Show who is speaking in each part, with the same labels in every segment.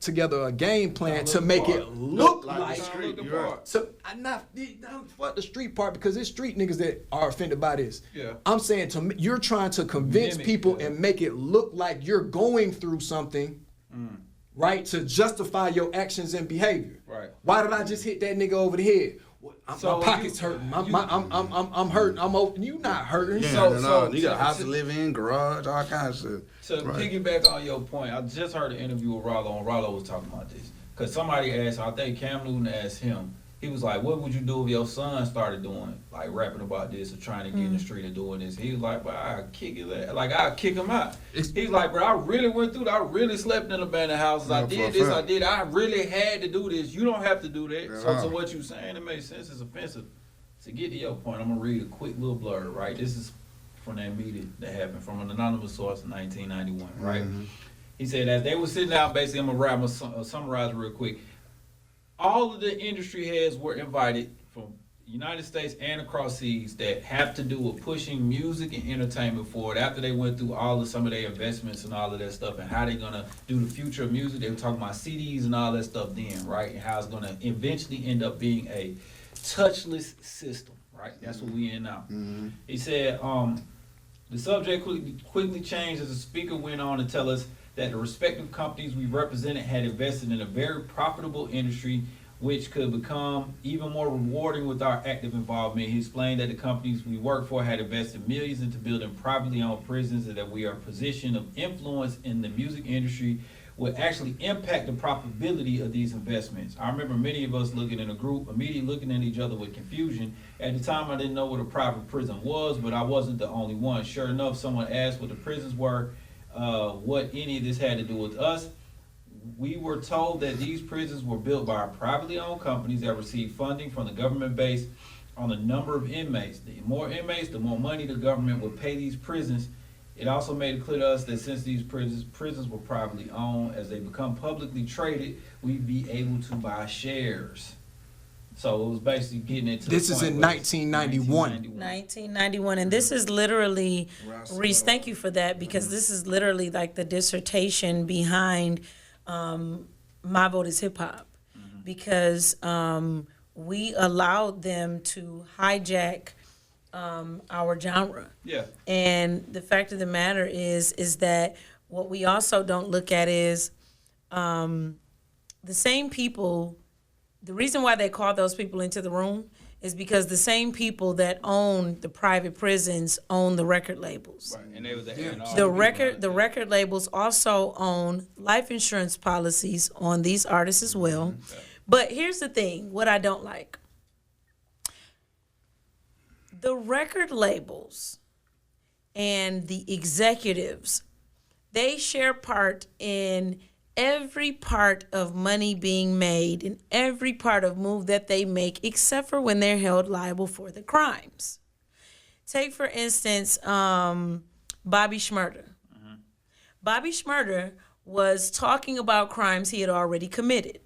Speaker 1: together a game plan to make it look like
Speaker 2: street.
Speaker 1: So I'm not fuck the street part because it's street niggas that are offended by this.
Speaker 2: Yeah.
Speaker 1: I'm saying you're trying to convince people and make it look like you're going through something, right? To justify your actions and behavior.
Speaker 2: Right.
Speaker 1: Why did I just hit that nigga over the head? My pocket's hurting. I'm hurting. I'm open. You not hurting.
Speaker 3: Yeah, you got a house to live in, garage, all kinds of shit.
Speaker 4: To piggyback on your point, I just heard an interview with Rollo, and Rollo was talking about this. Because somebody asked, I think Cam Newton asked him, he was like, what would you do if your son started doing, like rapping about this or trying to get in the street and doing this? He was like, bro, I'd kick his ass. Like, I'd kick him out. He's like, bro, I really went through that. I really slept in abandoned houses. I did this, I did. I really had to do this. You don't have to do that. So what you saying, it makes sense. It's offensive. To get to your point, I'm going to read a quick little blurb, right? This is from that meeting that happened from an anonymous source in 1991, right? He said, as they were sitting down, basically, I'm going to summarize real quick. All of the industry heads were invited from the United States and across seas that have to do with pushing music and entertainment forward after they went through some of their investments and all of that stuff and how they're going to do the future of music. They were talking about CDs and all that stuff then, right? And how it's going to eventually end up being a touchless system, right? That's what we in now. He said, the subject quickly changed as the speaker went on to tell us that the respective companies we represented had invested in a very profitable industry which could become even more rewarding with our active involvement. He explained that the companies we work for had invested millions into building privately owned prisons and that we are in a position of influence in the music industry would actually impact the profitability of these investments. I remember many of us looking in a group, immediately looking at each other with confusion. At the time, I didn't know what a private prison was, but I wasn't the only one. Sure enough, someone asked what the prisons were, what any of this had to do with us. We were told that these prisons were built by privately owned companies that received funding from the government based on the number of inmates. The more inmates, the more money the government would pay these prisons. It also made it clear to us that since these prisons were privately owned, as they become publicly traded, we'd be able to buy shares. So it was basically getting into
Speaker 1: this is in 1991.
Speaker 5: 1991, and this is literally, Reese, thank you for that, because this is literally like the dissertation behind My Vote is Hip Hop, because we allowed them to hijack our genre.
Speaker 4: Yeah.
Speaker 5: And the fact of the matter is that what we also don't look at is the same people. The reason why they call those people into the room is because the same people that own the private prisons own the record labels.
Speaker 4: Right. And they was
Speaker 5: the record labels also own life insurance policies on these artists as well. But here's the thing, what I don't like. The record labels and the executives, they share part in every part of money being made and every part of move that they make, except for when they're held liable for the crimes. Take, for instance, Bobby Shmurda. Bobby Shmurda was talking about crimes he had already committed.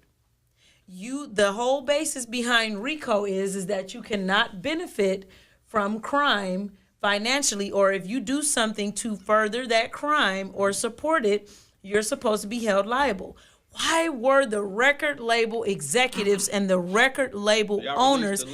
Speaker 5: The whole basis behind RICO is that you cannot benefit from crime financially, or if you do something to further that crime or support it, you're supposed to be held liable. Why were the record label executives and the record label owners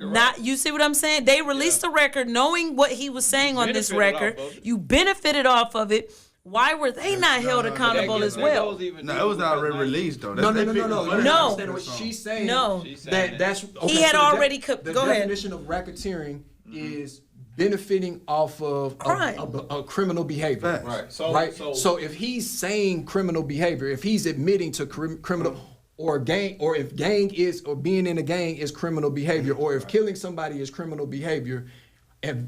Speaker 5: not? You see what I'm saying? They released the record knowing what he was saying on this record. You benefited off of it. Why were they not held accountable as well?
Speaker 3: No, it was already released though.
Speaker 1: No.
Speaker 5: No.
Speaker 1: What she's saying.
Speaker 5: No.
Speaker 1: That's okay,
Speaker 5: he had already.
Speaker 1: The
Speaker 5: go ahead.
Speaker 1: definition of racketeering is benefiting off of a criminal behavior.
Speaker 4: Right.
Speaker 1: So if he's saying criminal behavior, if he's admitting to criminal or gang, or if gang is, or being in a gang is criminal behavior, or if killing somebody is criminal behavior, if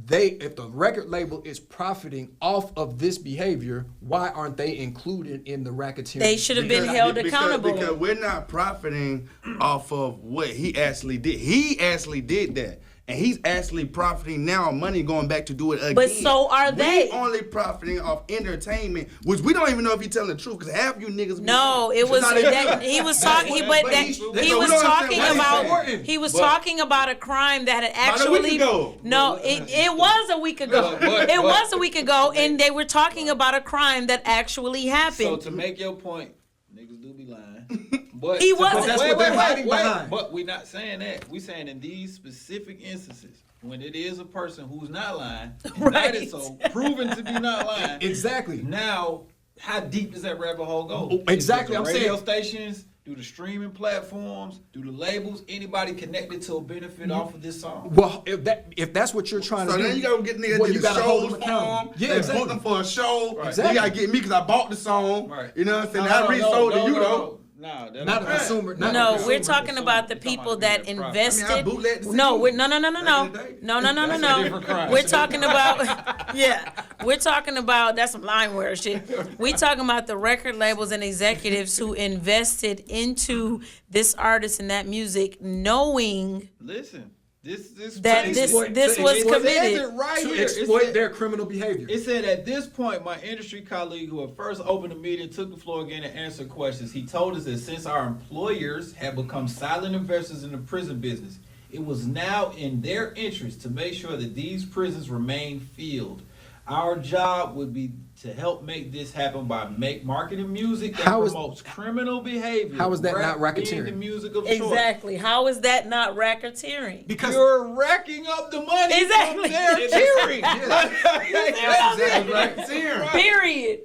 Speaker 1: the record label is profiting off of this behavior, why aren't they included in the racketeering?
Speaker 5: They should have been held accountable.
Speaker 3: Because we're not profiting off of what he actually did. He actually did that. And he's actually profiting now on money going back to do it again.
Speaker 5: But so are they.
Speaker 3: We only profiting off entertainment, which we don't even know if he's telling the truth, because half you niggas.
Speaker 5: No, it was that he was talking. He was talking about a crime that had actually. No, it was a week ago. It was a week ago, and they were talking about a crime that actually happened.
Speaker 4: So to make your point, Niggas do be lying. But
Speaker 5: He wasn't.
Speaker 1: But that's what they're hiding behind.
Speaker 4: But we're not saying that. We're saying in these specific instances, when it is a person who's not lying, and
Speaker 5: Right.
Speaker 4: that is so proven to be not lying.
Speaker 1: Exactly.
Speaker 4: Now, how deep does that rabbit hole go?
Speaker 1: Exactly,
Speaker 4: Is it
Speaker 1: I'm
Speaker 4: the radio
Speaker 1: saying-
Speaker 4: stations, do the streaming platforms, do the labels, anybody connected to a benefit off of this song?
Speaker 1: Well, if that's what you're trying
Speaker 3: So
Speaker 1: to do,
Speaker 3: then you gotta get niggas
Speaker 1: well,
Speaker 3: that
Speaker 1: you
Speaker 3: did
Speaker 1: gotta hold
Speaker 3: shows
Speaker 1: them
Speaker 3: for
Speaker 1: accountable.
Speaker 3: them.
Speaker 1: Yeah,
Speaker 3: They
Speaker 1: exactly.
Speaker 3: booked them for a show.
Speaker 4: Right.
Speaker 3: You gotta get me because I bought the song.
Speaker 4: Right.
Speaker 3: You know what I'm saying? I resold to you though.
Speaker 4: No,
Speaker 1: Not a consumer. Not a
Speaker 5: No,
Speaker 1: consumer.
Speaker 5: we're talking about the
Speaker 4: We're talking
Speaker 5: people
Speaker 4: about
Speaker 5: that
Speaker 4: the profit.
Speaker 5: invested.
Speaker 3: I bootlegged the
Speaker 5: No,
Speaker 3: CD.
Speaker 5: we're no.
Speaker 3: Back in the day.
Speaker 5: No.
Speaker 4: That's a different crime.
Speaker 5: We're talking about yeah. We're talking about that's some limeware shit. We talking about the record labels and executives who invested into this artist and that music, knowing
Speaker 4: Listen, this
Speaker 5: that
Speaker 4: crazy.
Speaker 5: this
Speaker 1: exploit-
Speaker 5: this
Speaker 1: to
Speaker 5: was
Speaker 1: exploit-
Speaker 4: It says
Speaker 5: committed.
Speaker 4: it right
Speaker 1: to
Speaker 4: here. It
Speaker 1: exploit
Speaker 4: said-
Speaker 1: their criminal behavior.
Speaker 4: It said at this point, my industry colleague who had first opened the meeting took the floor again and answered questions. He told us that since our employers had become silent investors in the prison business, it was now in their interest to make sure that these prisons remain filled. Our job would be to help make this happen by marketing music that
Speaker 1: How is-
Speaker 4: promotes criminal behavior.
Speaker 1: how is that not
Speaker 4: Rap being
Speaker 1: racketeering?
Speaker 4: the music of choice.
Speaker 5: Exactly. How is that not racketeering?
Speaker 1: Because
Speaker 4: You're racking up the money
Speaker 5: Exactly.
Speaker 4: from their tearing.
Speaker 5: You see what I'm saying?
Speaker 3: Right. See her.
Speaker 5: Period.